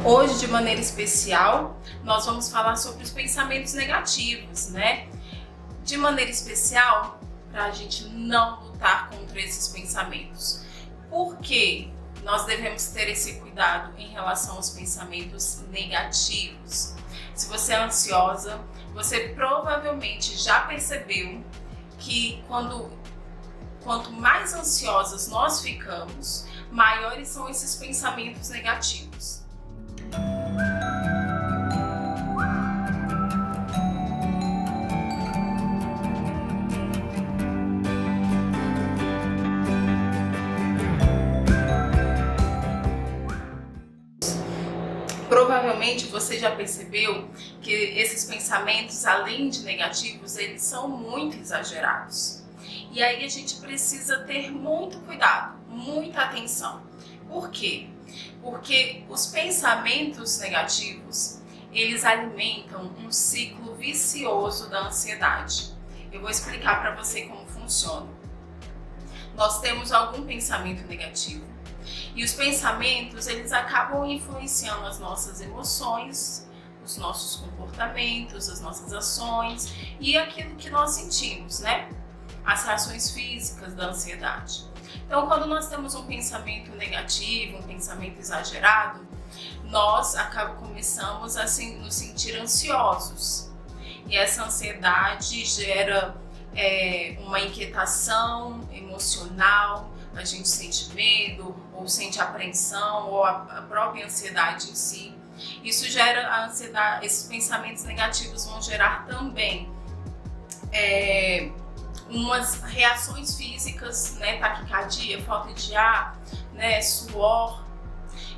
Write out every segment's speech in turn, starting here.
Hoje, de maneira especial, nós vamos falar sobre os pensamentos negativos, né? De maneira especial, para a gente não lutar contra esses pensamentos. Por que nós devemos ter esse cuidado em relação aos pensamentos negativos? Se você é ansiosa, você provavelmente já percebeu que quanto mais ansiosas nós ficamos, maiores são esses pensamentos negativos. Provavelmente você já percebeu que esses pensamentos, além de negativos, eles são muito exagerados. E aí a gente precisa ter muito cuidado, muita atenção. Por quê? Porque os pensamentos negativos, eles alimentam um ciclo vicioso da ansiedade. Eu vou explicar para você como funciona. Nós temos algum pensamento negativo e os pensamentos, eles acabam influenciando as nossas emoções, os nossos comportamentos, as nossas ações e aquilo que nós sentimos, né? As reações físicas da ansiedade. Então, quando nós temos um pensamento negativo, um pensamento exagerado, nós começamos a nos sentir ansiosos. E essa ansiedade gera uma inquietação emocional, a gente sente medo, ou sente apreensão, ou a própria ansiedade em si. Isso gera a ansiedade, esses pensamentos negativos vão gerar também umas reações físicas, né, taquicardia, falta de ar, né, suor.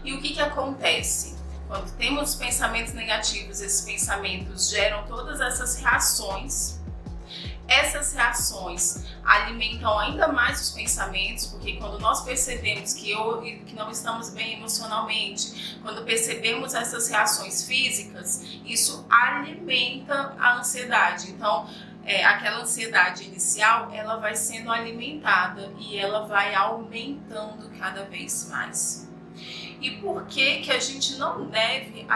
E o que acontece? Quando temos pensamentos negativos, esses pensamentos geram todas essas reações. Essas reações alimentam ainda mais os pensamentos, porque quando nós percebemos que não estamos bem emocionalmente, quando percebemos essas reações físicas, isso alimenta a ansiedade. Então, aquela ansiedade inicial, ela vai sendo alimentada e ela vai aumentando cada vez mais. E por que a gente não deve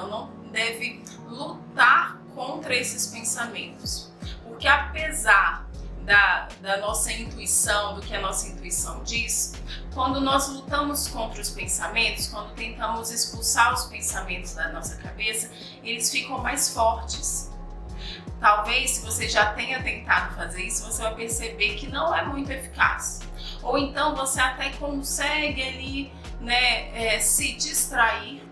não deve lutar contra esses pensamentos? Porque apesar da nossa intuição, do que a nossa intuição diz, quando nós lutamos contra os pensamentos, quando tentamos expulsar os pensamentos da nossa cabeça, eles ficam mais fortes. Talvez, se você já tenha tentado fazer isso, você vai perceber que não é muito eficaz. Ou então você até consegue ali, né, se distrair,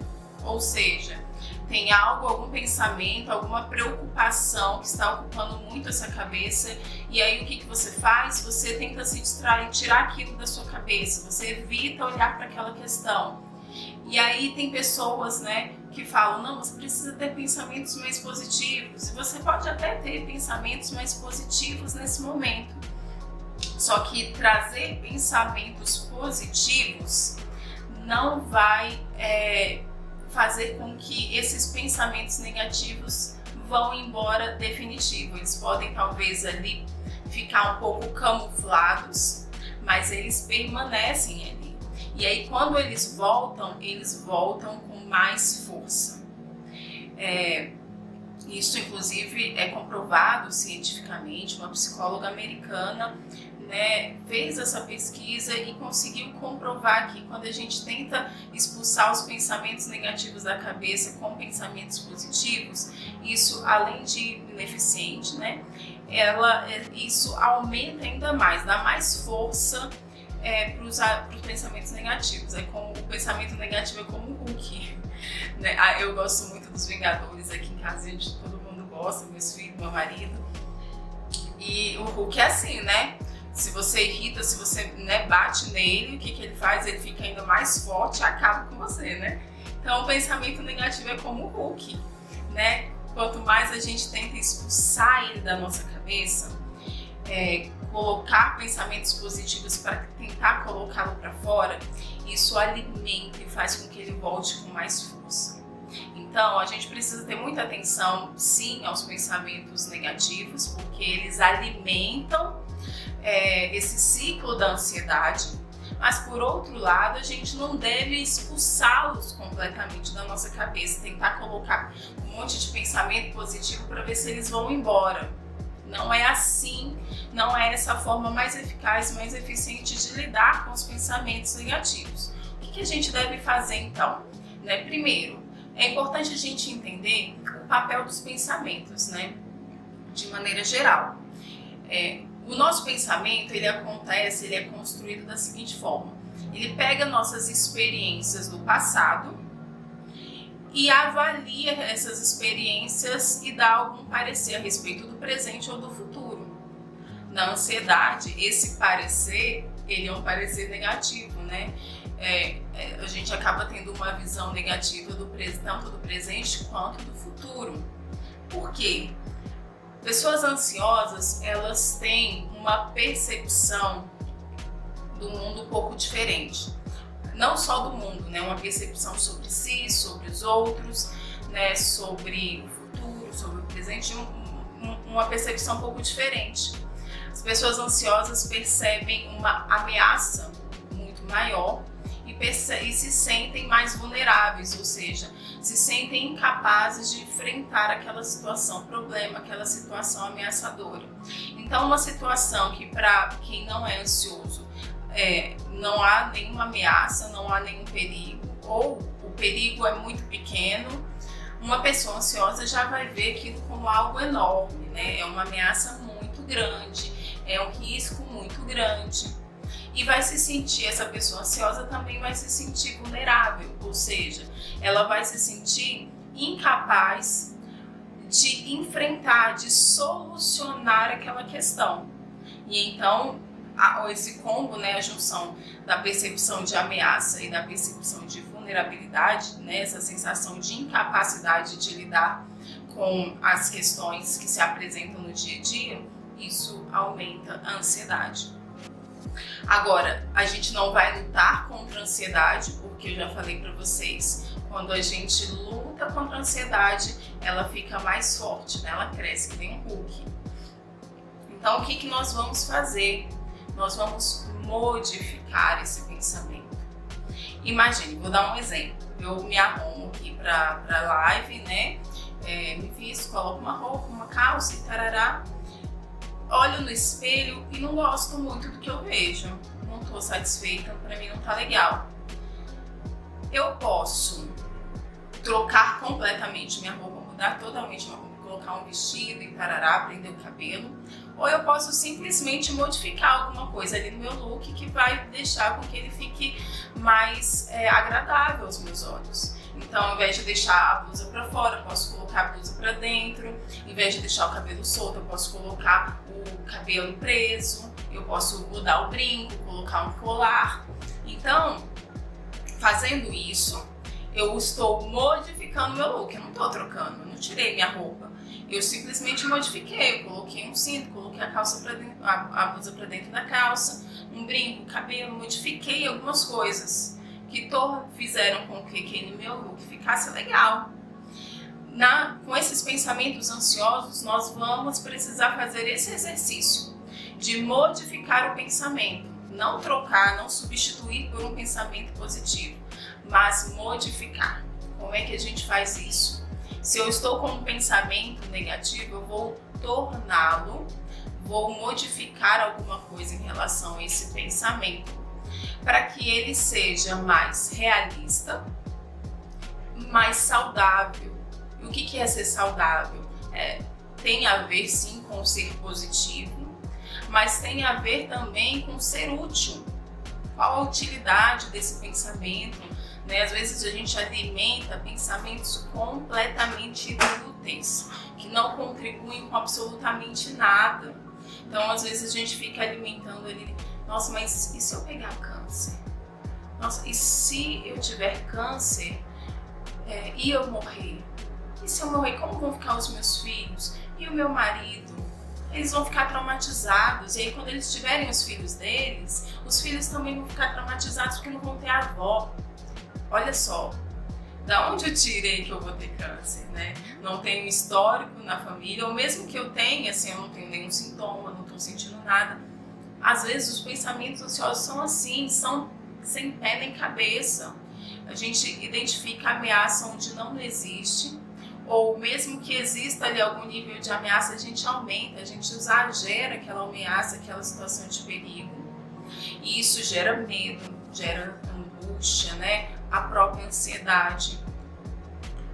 ou seja, tem algum pensamento, alguma preocupação que está ocupando muito essa cabeça, e aí o que você faz? Você tenta se distrair, tirar aquilo da sua cabeça, você evita olhar para aquela questão. E aí tem pessoas, né, que falam, não, você precisa ter pensamentos mais positivos, e você pode até ter pensamentos mais positivos nesse momento. Só que trazer pensamentos positivos não vai fazer com que esses pensamentos negativos vão embora definitivo. Eles podem talvez ali ficar um pouco camuflados, mas eles permanecem ali. E aí quando eles voltam com mais força. Isso inclusive é comprovado cientificamente. Uma psicóloga americana, né, fez essa pesquisa e conseguiu comprovar que quando a gente tenta expulsar os pensamentos negativos da cabeça com pensamentos positivos, isso, além de ineficiente, né, isso aumenta ainda mais, dá mais força para os pensamentos negativos. O pensamento negativo é como um Hulk, né? Eu gosto muito dos Vingadores aqui em casa, todo mundo gosta, meus filhos, meu marido. E o Hulk é assim, né? Se você irrita, se você, né, bate nele, o que ele faz? Ele fica ainda mais forte e acaba com você, né? Então o pensamento negativo é como o Hulk, né? Quanto mais a gente tenta expulsar ele da nossa cabeça, colocar pensamentos positivos para tentar colocá-lo para fora, isso alimenta e faz com que ele volte com mais força. Então, a gente precisa ter muita atenção, sim, aos pensamentos negativos, porque eles alimentam esse ciclo da ansiedade. Mas por outro lado, a gente não deve expulsá-los completamente da nossa cabeça, tentar colocar um monte de pensamento positivo para ver se eles vão embora. Não é assim, não é essa forma mais eficaz, mais eficiente de lidar com os pensamentos negativos. O que a gente deve fazer então? Primeiro, é importante a gente entender o papel dos pensamentos, de maneira geral. O nosso pensamento, ele é construído da seguinte forma: ele pega nossas experiências do passado e avalia essas experiências e dá algum parecer a respeito do presente ou do futuro. Na ansiedade, esse parecer, ele é um parecer negativo, a gente acaba tendo uma visão negativa tanto do presente quanto do futuro. Por quê? Pessoas ansiosas, elas têm uma percepção do mundo um pouco diferente. Não só do mundo, uma percepção sobre si, sobre os outros, sobre o futuro, sobre o presente, uma percepção um pouco diferente. As pessoas ansiosas percebem uma ameaça muito maior e se sentem mais vulneráveis, ou seja, se sentem incapazes de enfrentar aquela situação problema, aquela situação ameaçadora. Então, uma situação que para quem não é ansioso não há nenhuma ameaça, não há nenhum perigo, ou o perigo é muito pequeno, uma pessoa ansiosa já vai ver aquilo como algo enorme, é uma ameaça muito grande, é um risco muito grande. E vai se sentir, essa pessoa ansiosa também vai se sentir vulnerável, ou seja, ela vai se sentir incapaz de enfrentar, de solucionar aquela questão. E então, esse combo, a junção da percepção de ameaça e da percepção de vulnerabilidade, essa sensação de incapacidade de lidar com as questões que se apresentam no dia a dia, isso aumenta a ansiedade. Agora, a gente não vai lutar contra a ansiedade, porque eu já falei para vocês, quando a gente luta contra a ansiedade, ela fica mais forte, ela cresce que nem um Hulk. Então, o que nós vamos fazer? Nós vamos modificar esse pensamento. Imagine, vou dar um exemplo. Eu me arrumo aqui para live, me visto, coloco uma roupa, uma calça e tarará. Olho no espelho e não gosto muito do que eu vejo. Não estou satisfeita, para mim não tá legal. Eu posso trocar completamente minha roupa, mudar totalmente minha roupa, colocar um vestido e tarará, prender o cabelo. Ou eu posso simplesmente modificar alguma coisa ali no meu look que vai deixar com que ele fique mais agradável aos meus olhos. Então, ao invés de deixar a blusa para fora, eu posso colocar a blusa para dentro. Ao invés de deixar o cabelo solto, eu posso colocar o cabelo preso. Eu posso mudar o brinco, colocar um colar. Então, fazendo isso, eu estou modificando meu look. Eu não estou trocando, eu não tirei minha roupa. Eu simplesmente modifiquei. Eu coloquei um cinto, coloquei a calça para dentro, a blusa para dentro da calça, um brinco, cabelo, modifiquei algumas coisas que fizeram com que aquele meu look ficasse legal. Com esses pensamentos ansiosos, nós vamos precisar fazer esse exercício de modificar o pensamento. Não trocar, não substituir por um pensamento positivo, mas modificar. Como é que a gente faz isso? Se eu estou com um pensamento negativo, eu vou torná-lo, vou modificar alguma coisa em relação a esse pensamento, para que ele seja mais realista, mais saudável. E o que é ser saudável? Tem a ver sim com ser positivo, mas tem a ver também com ser útil. Qual a utilidade desse pensamento? Às vezes a gente alimenta pensamentos completamente inúteis, que não contribuem com absolutamente nada. Então, às vezes a gente fica alimentando ali, nossa, mas e se eu pegar câncer? Nossa, e se eu tiver câncer e eu morrer? E se eu morrer, como vão ficar os meus filhos? E o meu marido? Eles vão ficar traumatizados. E aí, quando eles tiverem os filhos deles, os filhos também vão ficar traumatizados porque não vão ter avó. Olha só, da onde eu tirei que eu vou ter câncer, Não tenho histórico na família, ou mesmo que eu tenha, assim, eu não tenho nenhum sintoma, não estou sentindo nada. Às vezes os pensamentos ansiosos são assim, são sem pé nem cabeça. A gente identifica a ameaça onde não existe, ou mesmo que exista ali algum nível de ameaça, a gente aumenta, a gente exagera aquela ameaça, aquela situação de perigo. E isso gera medo, gera angústia, né? A própria ansiedade.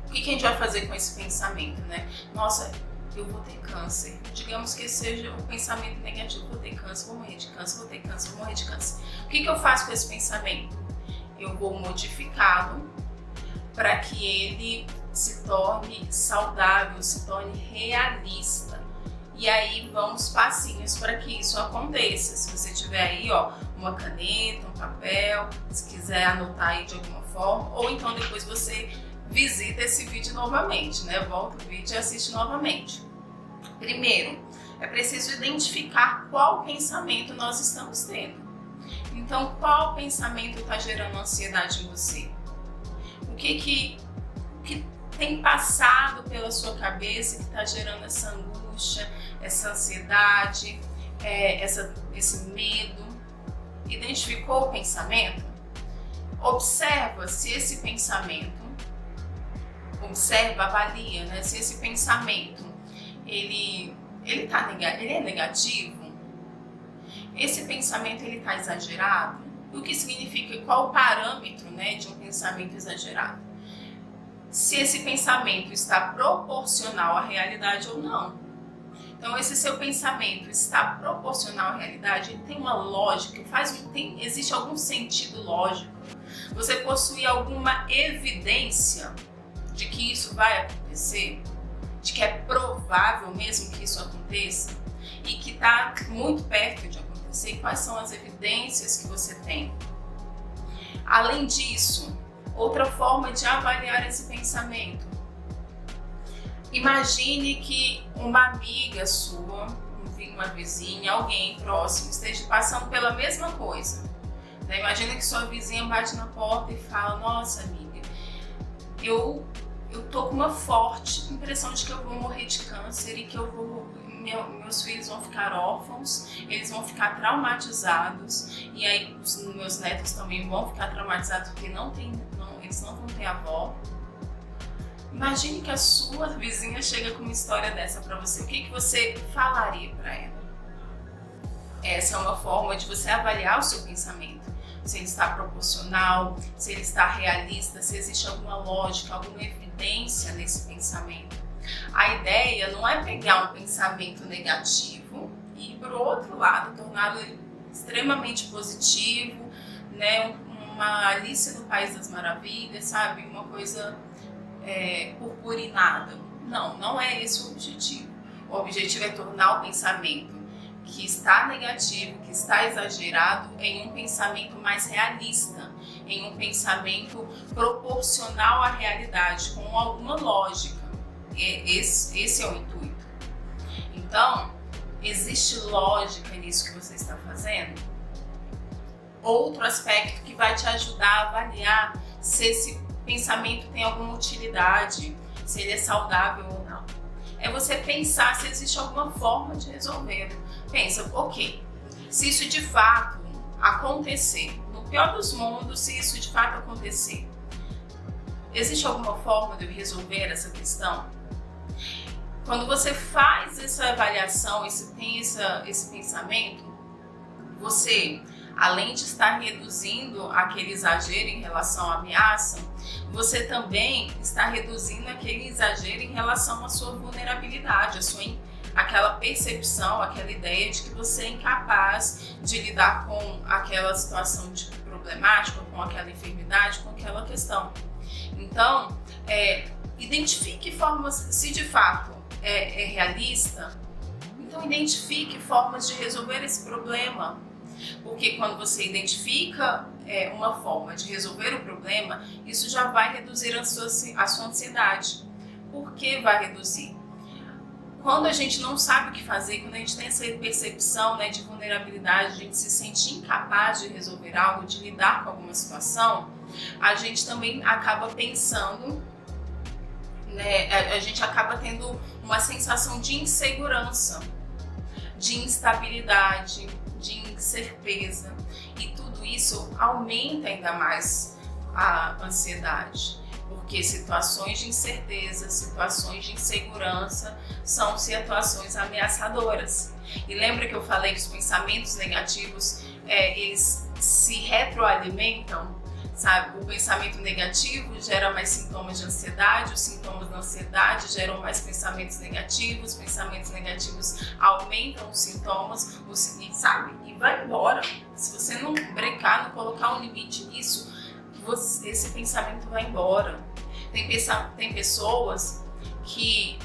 O que a gente vai fazer com esse pensamento, né? Nossa, eu vou ter câncer. Digamos que seja um pensamento negativo, vou ter câncer, vou morrer de câncer, vou ter câncer, vou morrer de câncer. O que eu faço com esse pensamento? Eu vou modificá-lo para que ele se torne saudável, se torne realista. E aí vão os passinhos para que isso aconteça. Se você tiver aí, ó, uma caneta, um papel, se quiser anotar aí de alguma forma, ou então depois você visita esse vídeo novamente, né? Volta o vídeo e assiste novamente. Primeiro, é preciso identificar qual pensamento nós estamos tendo. Então, qual pensamento está gerando ansiedade em você? O que tem passado pela sua cabeça que está gerando essa angústia, essa ansiedade, esse medo? Identificou o pensamento? Observa se esse pensamento, avalia, né? Se esse pensamento ele é negativo, esse pensamento ele está exagerado. O que significa, qual o parâmetro, né, de um pensamento exagerado? Se esse pensamento está proporcional à realidade ou não. Então, esse seu pensamento está proporcional à realidade, ele tem uma lógica, existe algum sentido lógico. Você possui alguma evidência de que isso vai acontecer, de que é provável mesmo que isso aconteça e que está muito perto de acontecer. Quais são as evidências que você tem? Além disso, outra forma de avaliar esse pensamento. Imagine que uma amiga sua, uma vizinha, alguém próximo esteja passando pela mesma coisa. Imagina que sua vizinha bate na porta e fala: nossa amiga, eu tô com uma forte impressão de que eu vou morrer de câncer e que meus filhos vão ficar órfãos, eles vão ficar traumatizados, e aí os meus netos também vão ficar traumatizados porque eles não vão ter avó. Imagine que a sua vizinha chega com uma história dessa para você. O que você falaria para ela? Essa é uma forma de você avaliar o seu pensamento. Se ele está proporcional, se ele está realista, se existe alguma lógica, alguma evidência nesse pensamento. A ideia não é pegar um pensamento negativo e ir para o outro lado, torná-lo extremamente positivo, né? Uma Alice no País das Maravilhas, sabe? Uma coisa purpurinada. Não é esse o objetivo. O objetivo é tornar o pensamento que está negativo, que está exagerado, em um pensamento mais realista, em um pensamento proporcional à realidade, com alguma lógica. Esse é o intuito. Então, existe lógica nisso que você está fazendo? Outro aspecto que vai te ajudar a avaliar se esse pensamento tem alguma utilidade, se ele é saudável ou não, é você pensar se existe alguma forma de resolver. Pensa, ok, se isso de fato acontecer, no pior dos mundos, se isso de fato acontecer, existe alguma forma de eu resolver essa questão? Quando você faz essa avaliação e você tem esse pensamento, você, além de estar reduzindo aquele exagero em relação à ameaça, você também está reduzindo aquele exagero em relação à sua vulnerabilidade, aquela percepção, aquela ideia de que você é incapaz de lidar com aquela situação problemática, com aquela enfermidade, com aquela questão. Então, identifique formas, se de fato é realista, então identifique formas de resolver esse problema. Porque quando você identifica uma forma de resolver o problema, isso já vai reduzir a sua ansiedade. Por que vai reduzir? Quando a gente não sabe o que fazer, quando a gente tem essa percepção, né, de vulnerabilidade, a gente se sente incapaz de resolver algo, de lidar com alguma situação, a gente também acaba pensando, né, a gente acaba tendo uma sensação de insegurança. de instabilidade, de incerteza, e tudo isso aumenta ainda mais a ansiedade, porque situações de incerteza, situações de insegurança são situações ameaçadoras. E lembra que eu falei que os pensamentos negativos, eles se retroalimentam, sabe? O pensamento negativo gera mais sintomas de ansiedade, os sintomas da ansiedade geram mais pensamentos negativos aumentam os sintomas, sabe? E vai embora. Se você não brecar, não colocar um limite nisso, esse pensamento vai embora. Tem pessoas que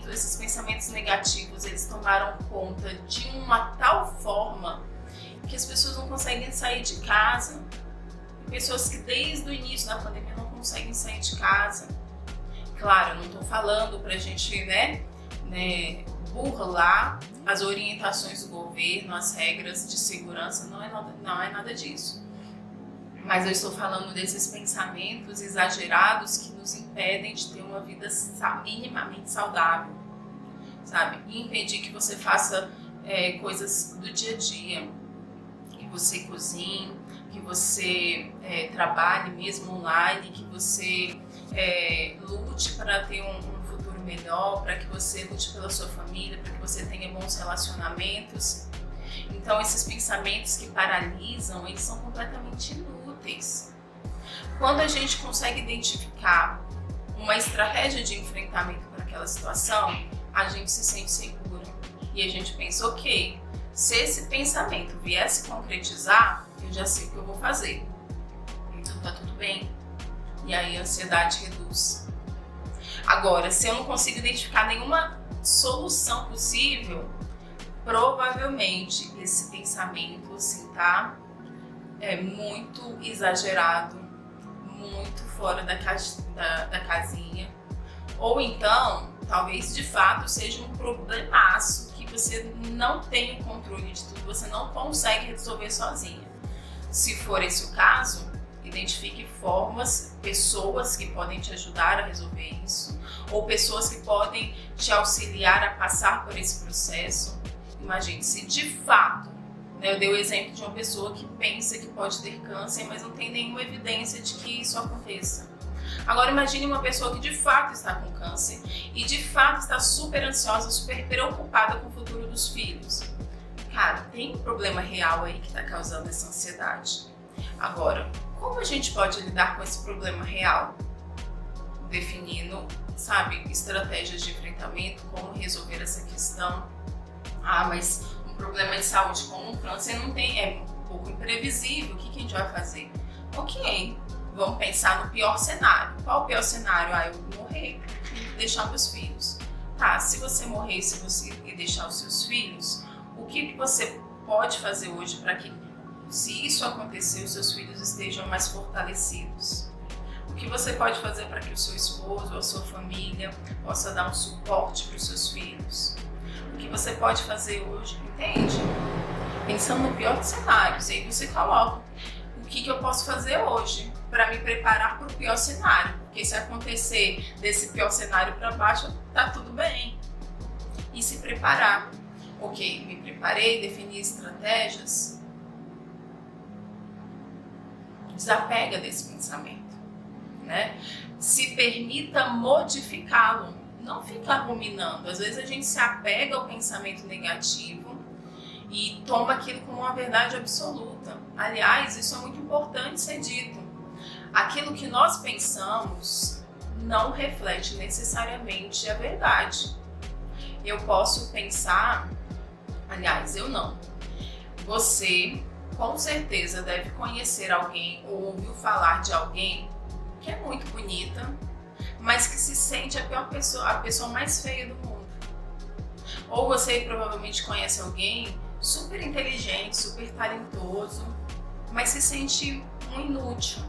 esses pensamentos negativos, eles tomaram conta de uma tal forma que as pessoas não conseguem sair de casa. Pessoas que desde o início da pandemia não conseguem sair de casa. Claro, eu não estou falando pra gente, burlar as orientações do governo, as regras de segurança, não é nada disso. Mas eu estou falando desses pensamentos exagerados que nos impedem de ter uma vida minimamente saudável, sabe? E impedir que você faça coisas do dia a dia, que você cozinhe, que você trabalhe mesmo online, que você lute para ter um futuro melhor, para que você lute pela sua família, para que você tenha bons relacionamentos. Então, esses pensamentos que paralisam, eles são completamente inúteis. Quando a gente consegue identificar uma estratégia de enfrentamento para aquela situação, a gente se sente segura. E a gente pensa, ok, se esse pensamento vier se concretizar, eu já sei o que eu vou fazer. Então tá tudo bem. E aí a ansiedade reduz. Agora, se eu não consigo identificar nenhuma solução possível, provavelmente esse pensamento assim, tá? É muito exagerado, muito fora da casinha. Ou então, talvez de fato seja um problemaço que você não tem o controle de tudo, você não consegue resolver sozinha. Se for esse o caso, identifique pessoas que podem te ajudar a resolver isso, ou pessoas que podem te auxiliar a passar por esse processo. Imagine, se de fato, eu dei o exemplo de uma pessoa que pensa que pode ter câncer, mas não tem nenhuma evidência de que isso aconteça. Agora imagine uma pessoa que de fato está com câncer e de fato está super ansiosa, super preocupada com o futuro dos filhos. Cara, tem um problema real aí que está causando essa ansiedade. Agora, como a gente pode lidar com esse problema real? Definindo, estratégias de enfrentamento, como resolver essa questão. Mas um problema de saúde como um câncer é um pouco imprevisível, o que a gente vai fazer? Ok, vamos pensar no pior cenário. Qual o pior cenário? Eu vou morrer e deixar meus filhos. Se você morrer e deixar os seus filhos, o que você pode fazer hoje para que, se isso acontecer, os seus filhos estejam mais fortalecidos? O que você pode fazer para que o seu esposo ou a sua família possa dar um suporte para os seus filhos? O que você pode fazer hoje, entende? Pensando no pior dos cenários, aí você coloca o que eu posso fazer hoje para me preparar para o pior cenário, porque se acontecer desse pior cenário para baixo, tá tudo bem. E se preparar. Ok, me preparei, defini estratégias. Desapega desse pensamento, Se permita modificá-lo. Não fica ruminando. Às vezes a gente se apega ao pensamento negativo e toma aquilo como uma verdade absoluta. Aliás, isso é muito importante ser dito. Aquilo que nós pensamos não reflete necessariamente a verdade. Eu posso pensar, aliás, eu não. Você, com certeza, deve conhecer alguém ou ouviu falar de alguém que é muito bonita, mas que se sente a pessoa mais feia do mundo. Ou você provavelmente conhece alguém super inteligente, super talentoso, mas se sente um inútil.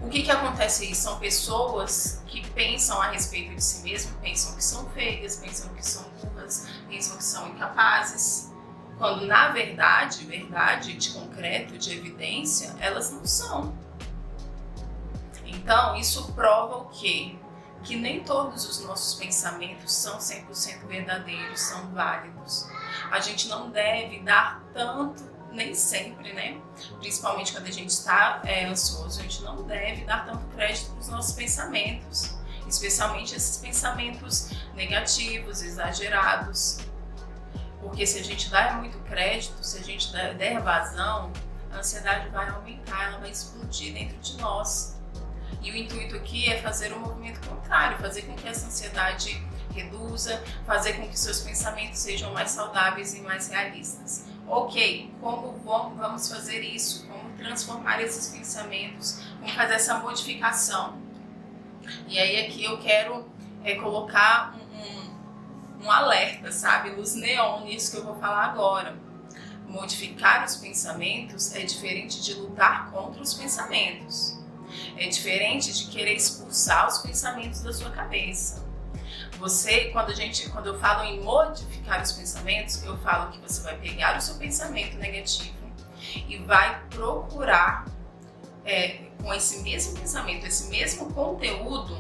O que acontece aí? São pessoas que pensam a respeito de si mesmas, pensam que são feias, pensam que são burras, pensam que são incapazes, quando na verdade de concreto, de evidência, elas não são. Então, isso prova o quê? que nem todos os nossos pensamentos são 100% verdadeiros, são válidos. A gente não deve dar tanto, nem sempre, né? Principalmente quando a gente está ansioso, a gente não deve dar tanto crédito para os nossos pensamentos, especialmente esses pensamentos negativos, exagerados. Porque se a gente der muito crédito, se a gente der vazão, a ansiedade vai aumentar, ela vai explodir dentro de nós. E o intuito aqui é fazer o movimento contrário, fazer com que essa ansiedade reduza, fazer com que seus pensamentos sejam mais saudáveis e mais realistas. Ok, como vamos fazer isso? Como transformar esses pensamentos? Como fazer essa modificação? E aí aqui eu quero colocar um alerta, sabe? Luz neon nisso que eu vou falar agora. Modificar os pensamentos é diferente de lutar contra os pensamentos. É diferente de querer expulsar os pensamentos da sua cabeça. Quando eu falo em modificar os pensamentos, eu falo que você vai pegar o seu pensamento negativo e vai procurar, com esse mesmo pensamento, esse mesmo conteúdo,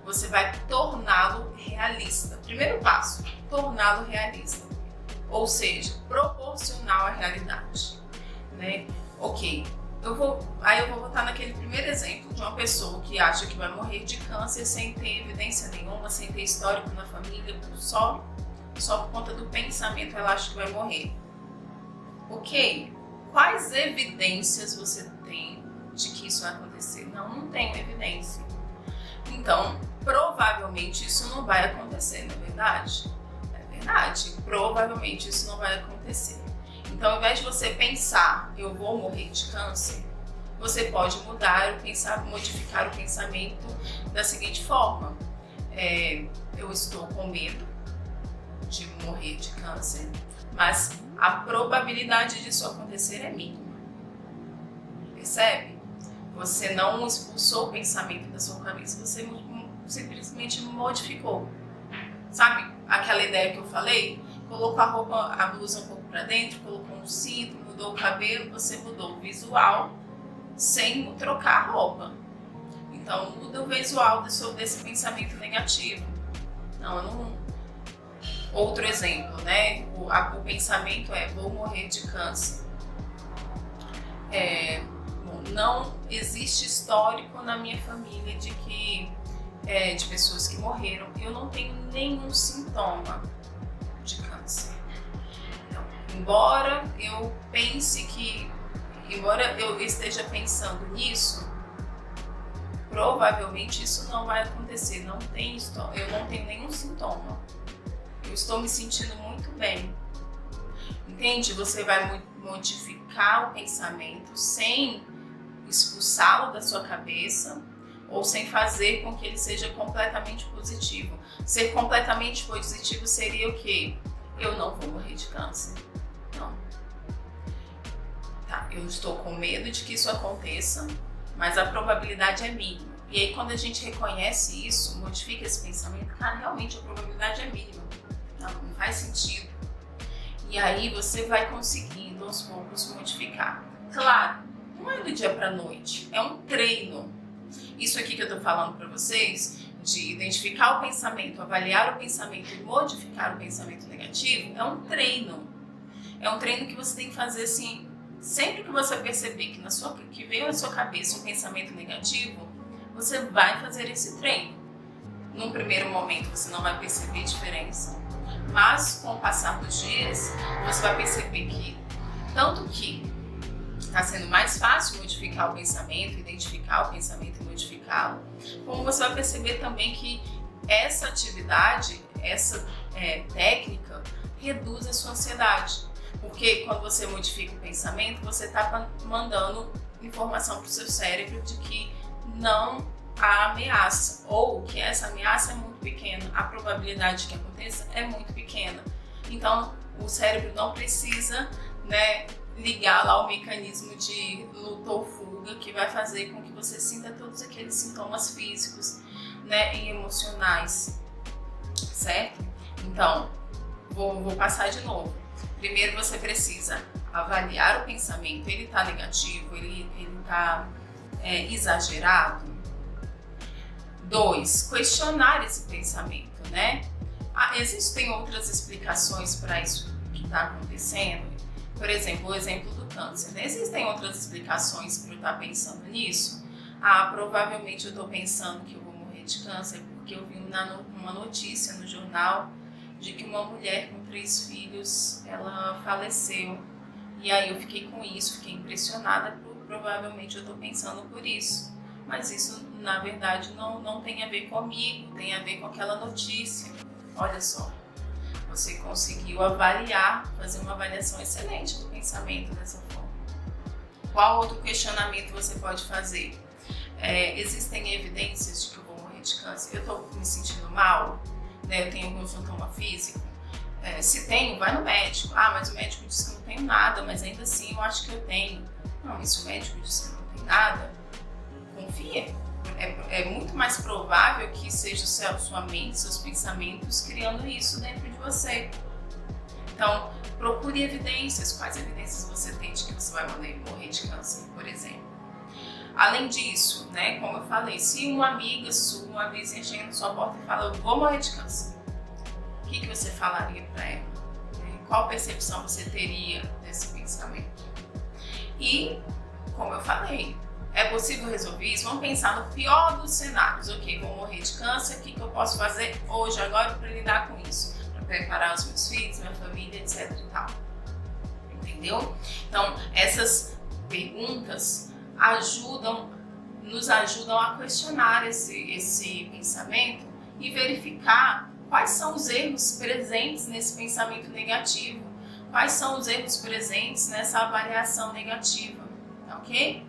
você vai torná-lo realista. Primeiro passo, torná-lo realista. Ou seja, proporcional à realidade, né? Ok, eu vou voltar naquele primeiro exemplo de uma pessoa que acha que vai morrer de câncer sem ter evidência nenhuma, sem ter histórico na família, só por conta do pensamento ela acha que vai morrer. Ok, quais evidências você tem de que isso vai acontecer? Não tenho evidência. Então, provavelmente isso não vai acontecer, não é verdade? É verdade, provavelmente isso não vai acontecer. Então, ao invés de você pensar, eu vou morrer de câncer, você pode modificar o pensamento da seguinte forma. Eu estou com medo de morrer de câncer, mas a probabilidade disso acontecer é mínima. Percebe? Você não expulsou o pensamento da sua cabeça, você simplesmente modificou. Sabe aquela ideia que eu falei? Colocou a blusa um pouco para dentro, colocou um cinto, mudou o cabelo, você mudou o visual sem trocar a roupa. Então muda o visual desse pensamento negativo. Outro exemplo, né? O pensamento vou morrer de câncer. Não existe histórico na minha família de pessoas que morreram. Eu não tenho nenhum sintoma de câncer. Então, embora eu esteja pensando nisso, provavelmente isso não vai acontecer. Eu não tenho nenhum sintoma. Eu estou me sentindo muito bem. Entende? Você vai modificar o pensamento sem expulsá-lo da sua cabeça ou sem fazer com que ele seja completamente positivo. Ser completamente positivo seria o quê? Eu não vou morrer de câncer. Não. Tá, eu estou com medo de que isso aconteça, mas a probabilidade é mínima. E aí quando a gente reconhece isso, modifica esse pensamento, cara, realmente a probabilidade é mínima. Não faz sentido. E aí você vai conseguindo aos poucos modificar. Claro, não é do dia para a noite, é um treino. Isso aqui que eu tô falando para vocês, de identificar o pensamento, avaliar o pensamento e modificar o pensamento negativo, é um treino. É um treino que você tem que fazer assim, sempre que você perceber que veio à sua cabeça um pensamento negativo, você vai fazer esse treino. Num primeiro momento você não vai perceber diferença, mas com o passar dos dias você vai perceber que tanto que está sendo mais fácil modificar o pensamento, identificar o pensamento e modificá-lo, como você vai perceber também que essa atividade, essa técnica, reduz a sua ansiedade. Porque quando você modifica o pensamento, você está mandando informação para o seu cérebro de que não há ameaça, ou que essa ameaça é muito pequena, a probabilidade que aconteça é muito pequena. Então, o cérebro não precisa, ligar lá o mecanismo de luta ou fuga que vai fazer com que você sinta todos aqueles sintomas físicos, e emocionais, certo? Então, vou passar de novo. Primeiro você precisa avaliar o pensamento, ele está negativo, ele está exagerado. 2, questionar esse pensamento, né? Existem outras explicações para isso que está acontecendo? Por exemplo, o exemplo do câncer, né? Existem outras explicações para eu estar pensando nisso? Provavelmente eu estou pensando que eu vou morrer de câncer porque eu vi uma notícia no jornal de que uma mulher com 3 filhos, ela faleceu. E aí eu fiquei com isso, fiquei impressionada, provavelmente eu estou pensando por isso. Mas isso, na verdade, não tem a ver comigo, tem a ver com aquela notícia. Olha só, você conseguiu avaliar, fazer uma avaliação excelente do pensamento dessa forma. Qual outro questionamento você pode fazer? Existem evidências de que eu vou morrer de câncer? Eu estou me sentindo mal? Né? Eu tenho algum sintoma físico? Se tenho, vai no médico. Mas o médico disse que não tenho nada, mas ainda assim eu acho que eu tenho. Não, se o médico disse que não tem nada, confia. É muito mais provável que seja sua mente, seus pensamentos criando isso dentro de você. Então, procure evidências. Quais evidências você tem de que você vai morrer de câncer, por exemplo? Além disso, né, como eu falei, se uma amiga sua, uma vizinha chega na sua porta e fala, eu vou morrer de câncer, o que você falaria para ela? Qual percepção você teria desse pensamento? E, como eu falei, é possível resolver isso? Vamos pensar no pior dos cenários. Ok, vou morrer de câncer, o que eu posso fazer hoje, agora, para lidar com isso? Para preparar os meus filhos, minha família, etc e tal. Entendeu? Então, essas perguntas nos ajudam a questionar esse pensamento e verificar quais são os erros presentes nesse pensamento negativo, quais são os erros presentes nessa avaliação negativa, ok?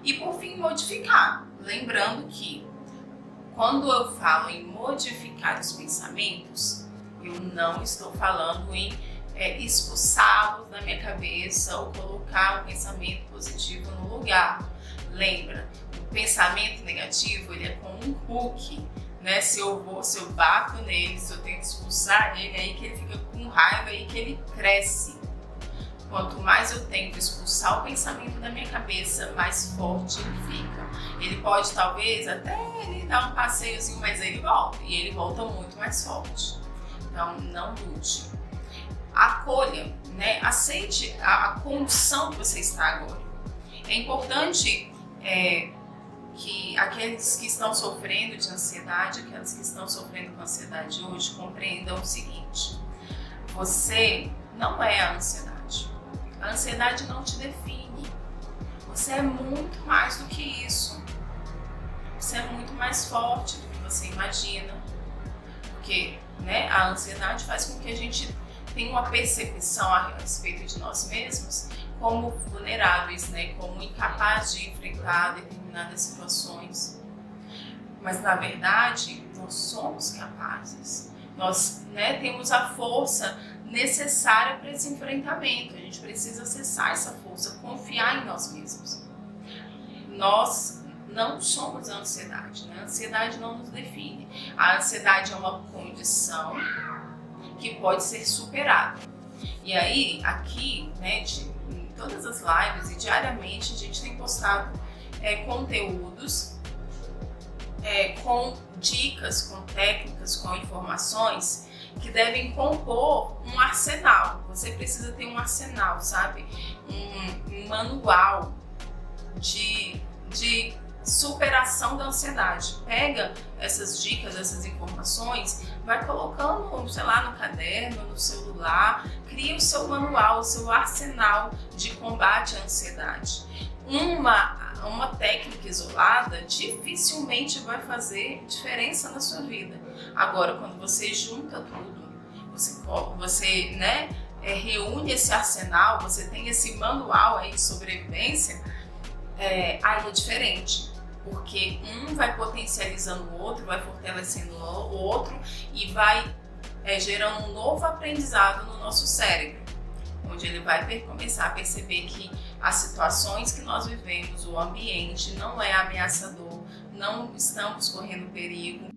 E por fim, modificar. Lembrando que quando eu falo em modificar os pensamentos, eu não estou falando em expulsá-los da minha cabeça ou colocar um pensamento positivo no lugar. Lembra, o pensamento negativo ele é como um hook, né? Se eu bato nele, se eu tento expulsar ele, aí que ele fica com raiva, aí que ele cresce. Quanto mais eu tento expulsar o pensamento da minha cabeça, mais forte ele fica. Ele pode talvez até ele dar um passeiozinho, mas ele volta, e ele volta muito mais forte. Então não lute. Acolha, né? Aceite a condição que você está agora. É importante que aqueles que estão sofrendo de ansiedade, aquelas que estão sofrendo com ansiedade hoje, compreendam o seguinte: você não é a ansiedade. A ansiedade não te define. Você é muito mais do que isso. Você é muito mais forte do que você imagina. Porque, né, a ansiedade faz com que a gente tenha uma percepção a respeito de nós mesmos como vulneráveis, né, como incapazes de enfrentar determinadas situações. Mas, na verdade, nós somos capazes. Nós, né, temos a força necessária para esse enfrentamento. A gente precisa acessar essa força, confiar em nós mesmos. Nós não somos a ansiedade, né? A ansiedade não nos define. A ansiedade é uma condição que pode ser superada. E aí, aqui, né, em todas as lives e diariamente, a gente tem postado conteúdos com dicas, com técnicas, com informações que devem compor um arsenal. Você precisa ter um arsenal, sabe? Um manual de superação da ansiedade. Pega essas dicas, essas informações, vai colocando, sei lá, no caderno, no celular, cria o seu manual, o seu arsenal de combate à ansiedade. Uma técnica isolada dificilmente vai fazer diferença na sua vida. Agora, quando você junta tudo, você né, reúne esse arsenal, você tem esse manual aí de sobrevivência, aí é diferente. Porque um vai potencializando o outro, vai fortalecendo o outro e vai gerando um novo aprendizado no nosso cérebro, onde ele vai começar a perceber que as situações que nós vivemos, o ambiente não é ameaçador, não estamos correndo perigo,